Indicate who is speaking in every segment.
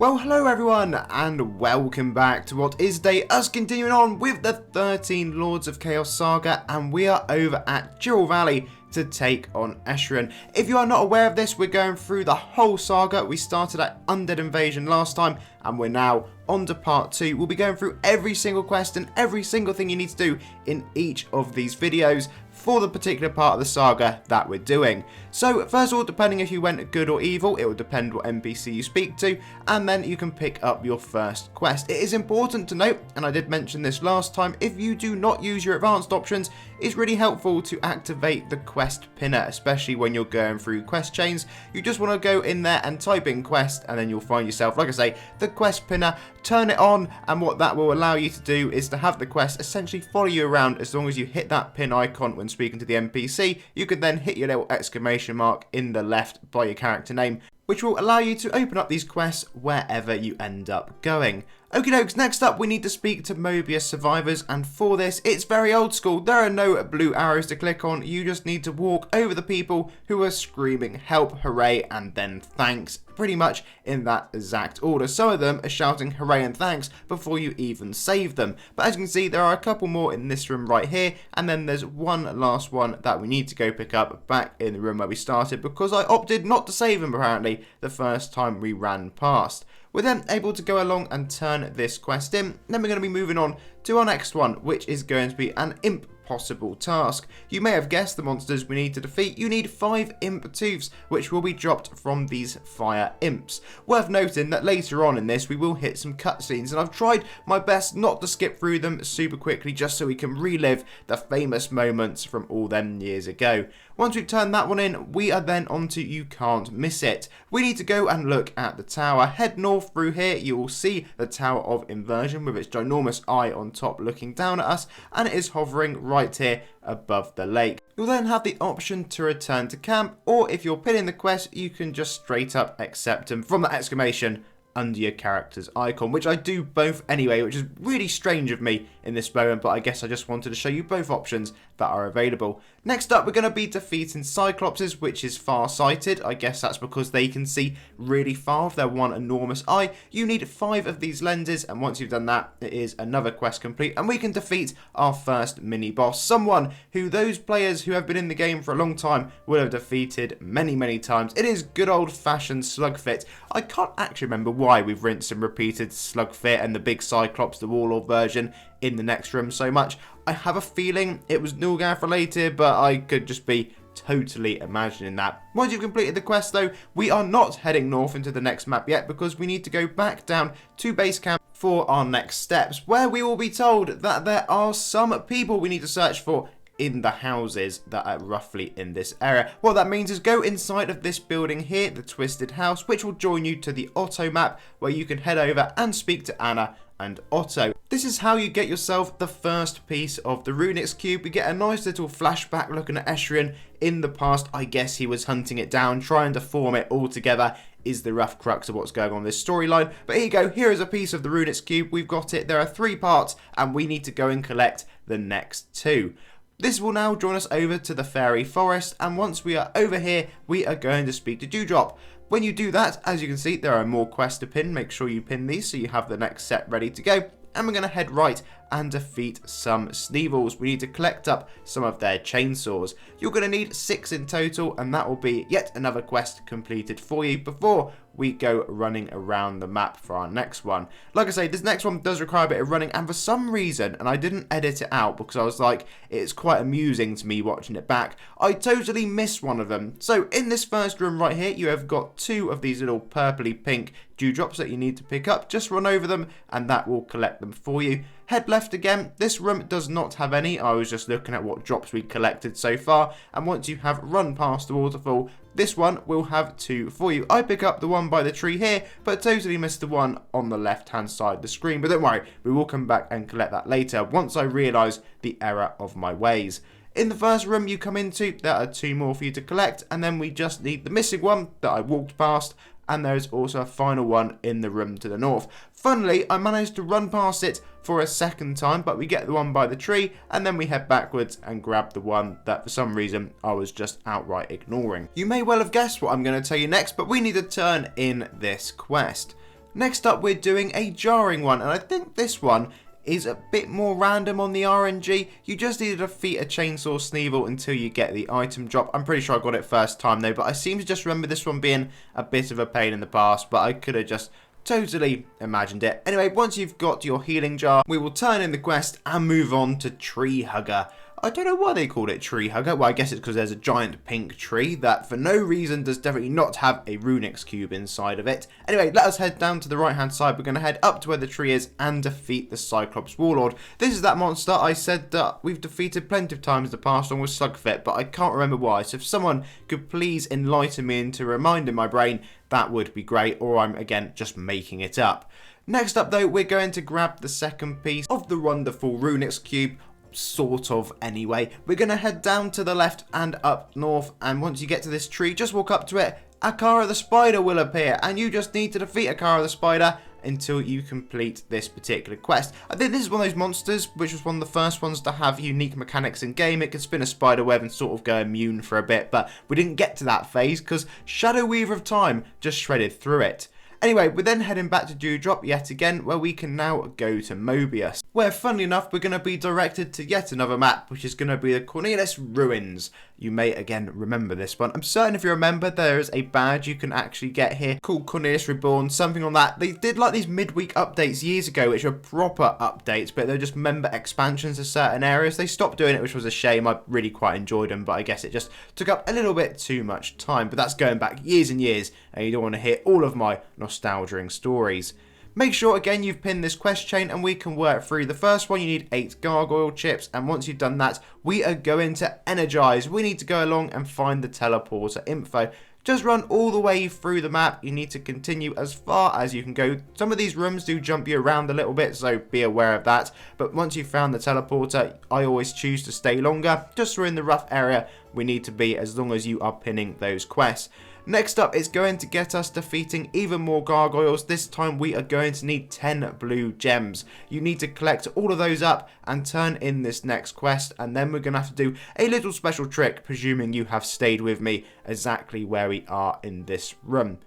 Speaker 1: Well, hello everyone, and welcome back to what is today us continuing on with the 13 Lords of Chaos Saga, and we are over at Chiral Valley to take on Escherion. If you are not aware of this, we're going through the whole saga. We started at Undead Invasion last time, and we're now on to part 2. We'll be going through every single quest and every single thing you need to do in each of these videos for the particular part of the saga that we're doing. So first of all, depending if you went good or evil, it will depend what NPC you speak to, and then you can pick up your first quest. It is important to note, and I did mention this last time, if you do not use your advanced options, it's really helpful to activate the quest pinner, especially when you're going through quest chains. You just want to go in there and type in quest, and then you'll find yourself, like I say, the quest pinner, turn it on, and what that will allow you to do is to have the quest essentially follow you around. As long as you hit that pin icon when speaking to the NPC, you can then hit your little exclamation mark in the left by your character name, which will allow you to open up these quests wherever you end up going. Okie dokes, next up we need to speak to Mobius survivors, and for this it's very old school. There are no blue arrows to click on, you just need to walk over the people who are screaming help, hooray and then thanks, pretty much in that exact order. Some of them are shouting hooray and thanks before you even save them, but as you can see there are a couple more in this room right here, and then there's one last one that we need to go pick up back in the room where we started because I opted not to save him apparently the first time we ran past. We're then able to go along and turn this quest in. Then we're going to be moving on to our next one, which is going to be an impossible task. You may have guessed the monsters we need to defeat. You need 5 imp tooths, which will be dropped from these fire imps. Worth noting that later on in this we will hit some cutscenes, and I've tried my best not to skip through them super quickly just so we can relive the famous moments from all them years ago. Once we've turned that one in, we are then on to You Can't Miss It. We need to go and look at the tower. Head north through here, you will see the Tower of Inversion with its ginormous eye on top looking down at us, and it is hovering right here above the lake. You'll then have the option to return to camp, or if you're pinning the quest, you can just straight up accept them from the exclamation under your character's icon, which I do both anyway, which is really strange of me in this moment, but I guess I just wanted to show you both options that are available. Next up, we're going to be defeating Cyclopses, which is far-sighted. I guess that's because they can see really far with their one enormous eye. You need 5 of these lenses, and once you've done that, it is another quest complete, and we can defeat our first mini-boss, someone who those players who have been in the game for a long time will have defeated many, many times. It is good old-fashioned Slugfit. I can't actually remember why we've rinsed and repeated Slugfit and the big Cyclops, the Warlord version, in the next room so much. I have a feeling it was Nulgath related, but I could just be totally imagining that. Once you've completed the quest though, we are not heading north into the next map yet because we need to go back down to base camp for our next steps, where we will be told that there are some people we need to search for in the houses that are roughly in this area. What that means is go inside of this building here, the Twisted House, which will join you to the Otto map, where you can head over and speak to Anna and Otto. This is how you get yourself the first piece of the Runix cube. We get a nice little flashback looking at Escherion in the past. I guess he was hunting it down, trying to form it all together is the rough crux of what's going on in this storyline. But here you go, here is a piece of the Runix cube. We've got it. There are 3 parts, and we need to go and collect the next 2. This will now join us over to the Faerie forest, and once we are over here, we are going to speak to Dewdrop. When you do that, as you can see, there are more quests to pin. Make sure you pin these so you have the next set ready to go. And we're going to head right and defeat some Sneevils. We need to collect up some of their chainsaws. You're going to need 6 in total, and that will be yet another quest completed for you before we go running around the map for our next one. Like I say, this next one does require a bit of running, and for some reason, and I didn't edit it out because I was like, it's quite amusing to me watching it back, I totally missed one of them. So in this first room right here, you have got 2 of these little purpley pink dewdrops that you need to pick up. Just run over them and that will collect them for you. Head left again. This room does not have any. I was just looking at what drops we collected so far, and once you have run past the waterfall, this one will have 2 for you. I pick up the one by the tree here, but totally missed the one on the left hand side of the screen, but don't worry, we will come back and collect that later once I realise the error of my ways. In the first room you come into, there are 2 more for you to collect, and then we just need the missing one that I walked past, and there is also a final one in the room to the north. Funnily, I managed to run past it for a second time, but we get the one by the tree, and then we head backwards and grab the one that for some reason I was just outright ignoring. You may well have guessed what I'm going to tell you next, but we need to turn in this quest. Next up, we're doing a jarring one, and I think this one is a bit more random on the RNG. You just need to defeat a Chainsaw Sneevil until you get the item drop. I'm pretty sure I got it first time though, but I seem to just remember this one being a bit of a pain in the past, but I could have just totally imagined it. Anyway, once you've got your healing jar, we will turn in the quest and move on to Tree Hugger. I don't know why they called it Tree Hugger. Well, I guess it's because there's a giant pink tree that for no reason does definitely not have a Runix cube inside of it. Anyway, let us head down to the right hand side. We're going to head up to where the tree is and defeat the Cyclops Warlord. This is that monster I said that we've defeated plenty of times in the past on with Slugfit, but I can't remember why. So if someone could please enlighten me into reminding my brain, that would be great, or I'm again just making it up. Next up though, we're going to grab the second piece of the wonderful Runix cube. Sort of anyway. We're going to head down to the left and up north, and once you get to this tree, just walk up to it. Akara the Spider will appear, and you just need to defeat Akara the Spider until you complete this particular quest. I think this is one of those monsters which was one of the first ones to have unique mechanics in game. It could spin a spider web and sort of go immune for a bit, but we didn't get to that phase because Shadow Weaver of Time just shredded through it. Anyway, we're then heading back to Dewdrop yet again, where we can now go to Mobius, where funnily enough we're going to be directed to yet another map, which is going to be the Cornelis Ruins. You may again remember this one. I'm certain if you remember there is a badge you can actually get here called Cornelis Reborn, something on that. They did like these midweek updates years ago, which were proper updates, but they're just member expansions to certain areas. They stopped doing it, which was a shame. I really quite enjoyed them, but I guess it just took up a little bit too much time. But that's going back years and years, and you don't want to hear all of my nostalgia stories. Make sure again you've pinned this quest chain and we can work through. The first one you need 8 gargoyle chips, and once you've done that we are going to energize. We need to go along and find the teleporter info. Just run all the way through the map. You need to continue as far as you can go. Some of these rooms do jump you around a little bit, so be aware of that. But once you've found the teleporter, I always choose to stay longer. Just we're in the rough area we need to be as long as you are pinning those quests. Next up is going to get us defeating even more gargoyles. This time we are going to need 10 blue gems. You need to collect all of those up and turn in this next quest, and then we're going to have to do a little special trick, presuming you have stayed with me exactly where we are in this room.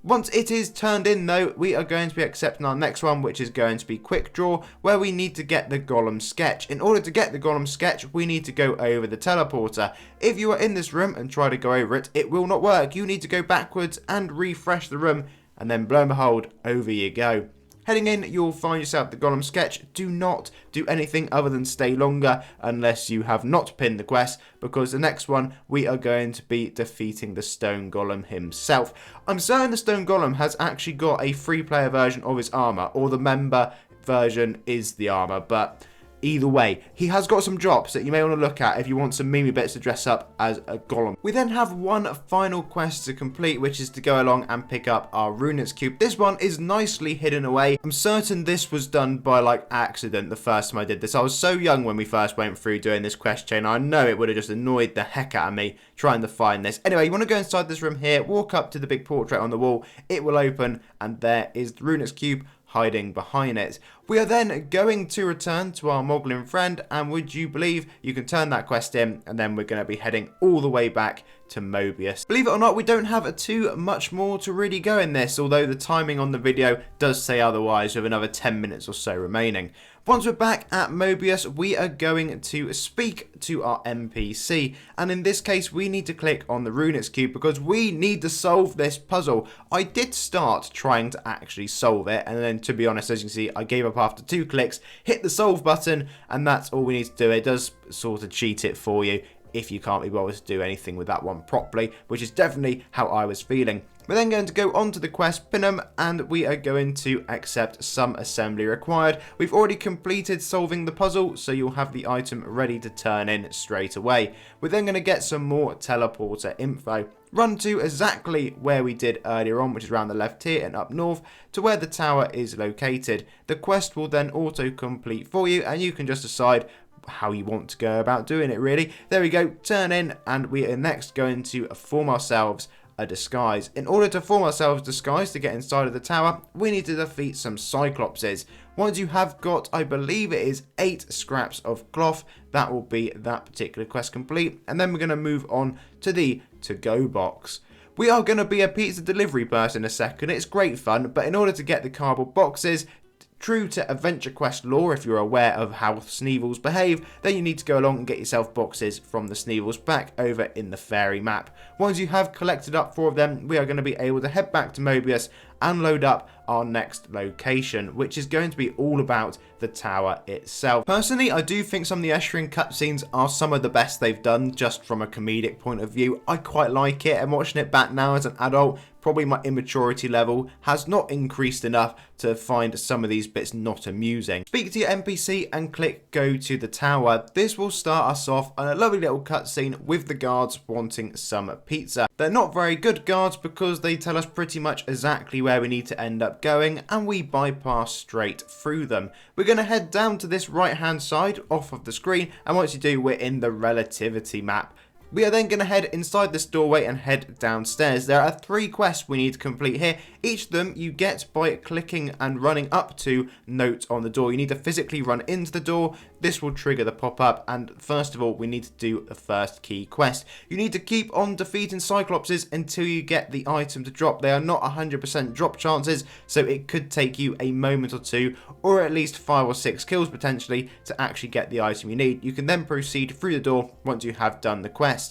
Speaker 1: Once it is turned in though, we are going to be accepting our next one, which is going to be Quick Draw, where we need to get the Golem Sketch. In order to get the Golem Sketch, we need to go over the teleporter. If you are in this room and try to go over it, it will not work. You need to go backwards and refresh the room, and then lo and behold, over you go. Heading in, you'll find yourself the Golem Sketch. Do not do anything other than stay longer unless you have not pinned the quest, because the next one we are going to be defeating the Stone Golem himself. I'm certain the Stone Golem has actually got a free player version of his armor, or the member version is the armor, but either way, he has got some drops that you may want to look at if you want some memey bits to dress up as a golem. We then have one final quest to complete, which is to go along and pick up our Runix cube. This one is nicely hidden away. I'm certain this was done by like accident the first time I did this. I was so young when we first went through doing this quest chain. I know it would have just annoyed the heck out of me trying to find this. Anyway, you want to go inside this room here, walk up to the big portrait on the wall. It will open, and there is the Runix cube hiding behind it. We are then going to return to our Moglin friend, and would you believe you can turn that quest in, and then we're going to be heading all the way back to Mobius. Believe it or not, we don't have too much more to really go in this, although the timing on the video does say otherwise, with another 10 minutes or so remaining. Once we're back at Mobius, we are going to speak to our NPC, and in this case we need to click on the Runix cube because we need to solve this puzzle. I did start trying to actually solve it, and then to be honest, as you can see, I gave up after 2 clicks, hit the solve button, and that's all we need to do. It does sort of cheat it for you if you can't be bothered to do anything with that one properly, which is definitely how I was feeling. We're then going to go on to the quest, pin them, and we are going to accept some assembly required. We've already completed solving the puzzle, so you'll have the item ready to turn in straight away. We're then going to get some more teleporter info. Run to exactly where we did earlier on, which is around the left here and up north, to where the tower is located. The quest will then auto-complete for you, and you can just decide how you want to go about doing it, really. There we go, turn in, and we are next going to form ourselves a disguise. In order to form ourselves a disguise to get inside of the tower, we need to defeat some Cyclopses. Once you have got, I believe it is 8 scraps of cloth, that will be that particular quest complete, and then we're going to move on to the to-go box. We are going to be a pizza delivery person in a second. It's great fun, but in order to get the cardboard boxes, true to Adventure Quest lore, if you're aware of how Sneevils behave, then you need to go along and get yourself boxes from the Sneevils back over in the Faerie map. Once you have collected up 4 of them, we are going to be able to head back to Mobius and load up our next location, which is going to be all about the tower itself. Personally, I do think some of the Escherion cutscenes are some of the best they've done, just from a comedic point of view. I quite like it, and watching it back now as an adult, probably my immaturity level has not increased enough to find some of these bits not amusing. Speak to your NPC and click go to the tower. This will start us off on a lovely little cutscene with the guards wanting some pizza. They're not very good guards because they tell us pretty much exactly where we need to end up going, and we bypass straight through them. We're going to head down to this right hand side off of the screen, and once you do, we're in the Relativity map. We are then going to head inside this doorway and head downstairs. There are 3 quests we need to complete here. Each of them you get by clicking and running up to note on the door. You need to physically run into the door. This will trigger the pop-up, and first of all we need to do the first key quest. You need to keep on defeating Cyclopses until you get the item to drop. They are not 100% drop chances, so it could take you a moment or 2, or at least 5 or 6 kills potentially, to actually get the item you need. You can then proceed through the door once you have done the quest.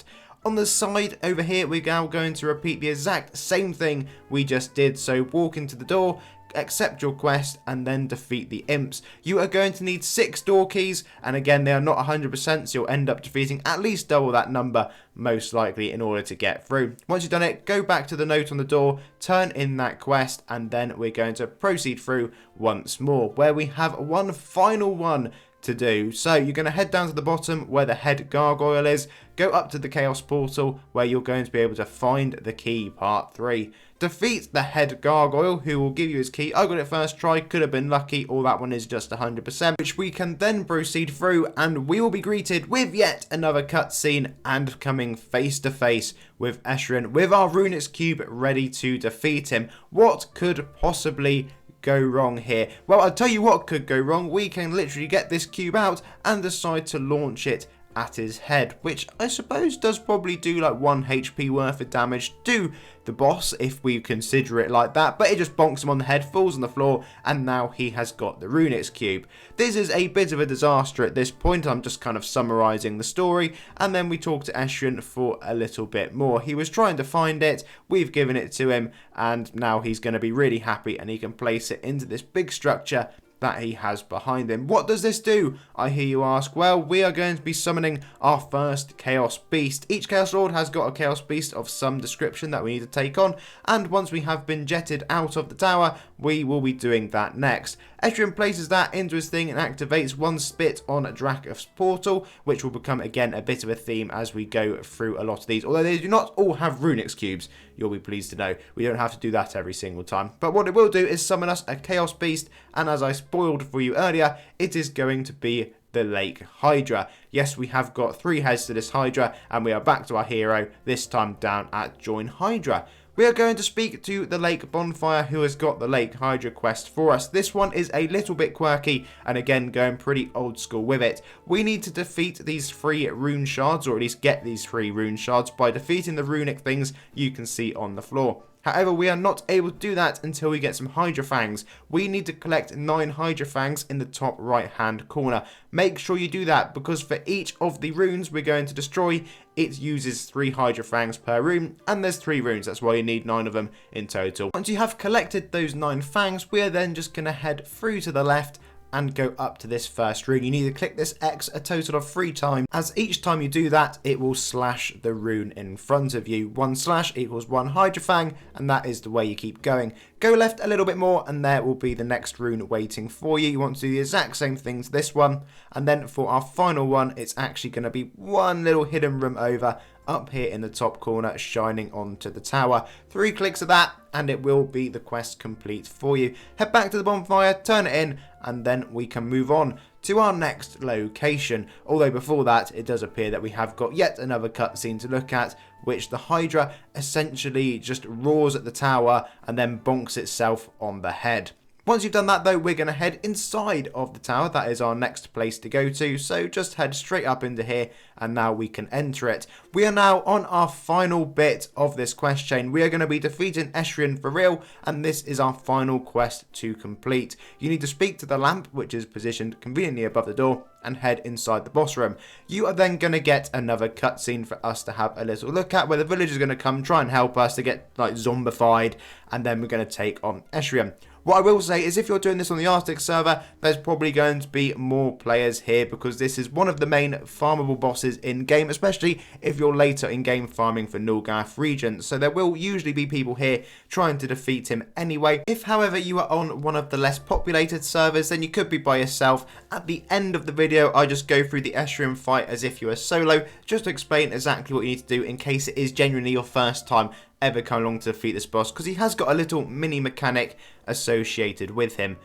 Speaker 1: On the side over here, we're now going to repeat the exact same thing we just did. So walk into the door, accept your quest, and then defeat the imps. You are going to need 6 door keys, and again they are not 100%, so you'll end up defeating at least double that number most likely in order to get through. Once you've done it, go back to the note on the door, turn in that quest, and then we're going to proceed through once more, where we have one final one to do. So you're going to head down to the bottom where the head gargoyle is, go up to the chaos portal where you're going to be able to find the key, part 3. Defeat the head gargoyle, who will give you his key. I got it first try, could have been lucky, or that one is just 100%, which we can then proceed through, and we will be greeted with yet another cutscene and coming face to face with Escherion with our Runix cube ready to defeat him. What could possibly go wrong here? Well, I'll tell you what could go wrong. We can literally get this cube out and decide to launch it at his head, which I suppose does probably do like 1 HP worth of damage to the boss if we consider it like that, but it just bonks him on the head, falls on the floor, and now he has got the Runix cube. This is a bit of a disaster at this point. I'm just kind of summarising the story, and then we talk to Escherion for a little bit more. He was trying to find it, we've given it to him, and now he's going to be really happy and he can place it into this big structure that he has behind him. What does this do, I hear you ask? Well, we are going to be summoning our first Chaos Beast. Each Chaos Lord has got a Chaos Beast of some description that we need to take on, and once we have been jetted out of the tower, we will be doing that next. Escherion places that into his thing and activates one spit on Draco's portal, which will become again a bit of a theme as we go through a lot of these. Although they do not all have Runix cubes, you'll be pleased to know. We don't have to do that every single time. But what it will do is summon us a Chaos Beast, and as I spoiled for you earlier, it is going to be the Lake Hydra. Yes, we have got 3 heads to this Hydra, and we are back to our hero, this time down at Join Hydra. We are going to speak to the Lake Bonfire, who has got the Lake Hydra quest for us. This one is a little bit quirky, and again going pretty old school with it. We need to defeat these 3 rune shards, or at least get these 3 rune shards, by defeating the runic things you can see on the floor. However, we are not able to do that until we get some Hydra Fangs. We need to collect 9 Hydra Fangs in the top right hand corner. Make sure you do that, because for each of the runes we're going to destroy, it uses 3 Hydra Fangs per rune, and there's 3 runes, that's why you need 9 of them in total. Once you have collected those 9 Fangs, we are then just going to head through to the left and go up to this first rune. You need to click this X a total of 3 times, as each time you do that it will slash the rune in front of you. 1 slash equals 1 Hydra Fang, and that is the way you keep going. Go left a little bit more and there will be the next rune waiting for you. You want to do the exact same thing to this one, and then for our final one it's actually going to be one little hidden room over up here in the top corner shining onto the tower. 3 clicks of that and it will be the quest complete for you. Head back to the bonfire, turn it in, and then we can move on to our next location. Although before that, it does appear that we have got yet another cutscene to look at, which the Hydra essentially just roars at the tower and then bonks itself on the head. Once you've done that though, we're going to head inside of the tower. That is our next place to go to, so just head straight up into here and now we can enter it. We are now on our final bit of this quest chain. We are going to be defeating Escherion for real, and this is our final quest to complete. You need to speak to the lamp, which is positioned conveniently above the door, and head inside the boss room. You are then going to get another cutscene for us to have a little look at, where the villagers are going to come try and help us to get like zombified, and then we're going to take on Escherion. What I will say is if you're doing this on the Arctic server, there's probably going to be more players here because this is one of the main farmable bosses in-game, especially if you're later in-game farming for Nulgath region. So there will usually be people here trying to defeat him anyway. If, however, you are on one of the less populated servers, then you could be by yourself. At the end of the video, I just go through the Escherion fight as if you were solo, just to explain exactly what you need to do in case it is genuinely your first time ever come along to defeat this boss, because he has got a little mini mechanic associated with him.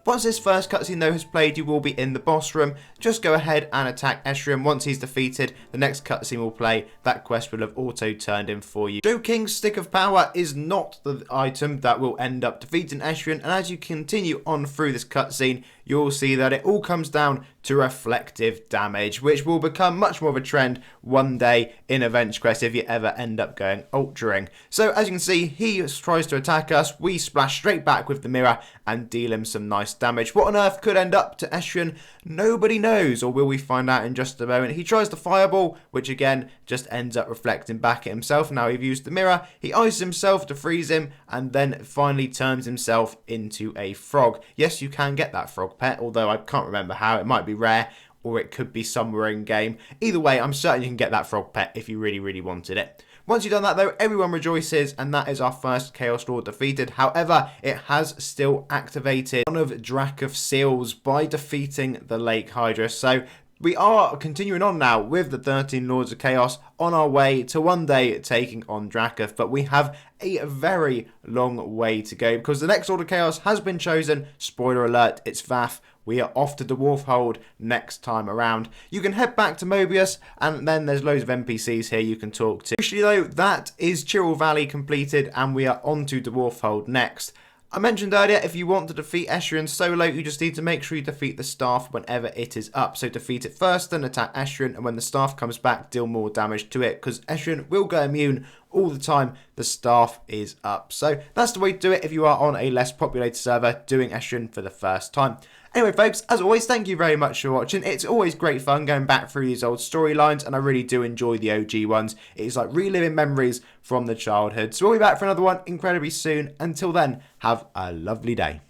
Speaker 1: Once this first cutscene though has played, you will be in the boss room. Just go ahead and attack Escherion. Once he's defeated, the next cutscene will play. That quest will have auto turned in for you. Joe King's Stick of Power is not the item that will end up defeating Escherion, and as you continue on through this cutscene, you'll see that it all comes down to reflective damage, which will become much more of a trend one day in Avenge Quest if you ever end up going ultraing. So as you can see, he tries to attack us, we splash straight back with the mirror and deal him some nice damage. What on earth could end up to Escherion? Nobody knows, or will we find out in just a moment. He tries the fireball, which again just ends up reflecting back at himself. Now he's used the mirror, he ices himself to freeze him, and then finally turns himself into a frog. Yes, you can get that frog pet, although I can't remember how. It might be rare, or it could be somewhere in game. Either way, I'm certain you can get that frog pet if you really wanted it. Once you've done that though, everyone rejoices, and that is our first Chaos Lord defeated. However, it has still activated one of Dracoth's seals by defeating the Lake Hydra. So we are continuing on now with the 13 Lords of Chaos on our way to one day taking on Dracoth, but we have a very long way to go because the next Lord of Chaos has been chosen. Spoiler alert, it's Vath. We are off to Dwarfhold next time around. You can head back to Mobius, and then there's loads of NPCs here you can talk to. Actually though, that is Chiral Valley completed, and we are on to Dwarfhold next. I mentioned earlier, if you want to defeat Escherion solo, you just need to make sure you defeat the staff whenever it is up. So defeat it first, then attack Escherion, and when the staff comes back, deal more damage to it, because Escherion will go immune all the time the staff is up. So that's the way to do it if you are on a less populated server doing Escherion for the first time. Anyway folks, as always, thank you very much for watching. It's always great fun going back through these old storylines, and I really do enjoy the OG ones. It's like reliving memories from the childhood. So we'll be back for another one incredibly soon. Until then, have a lovely day.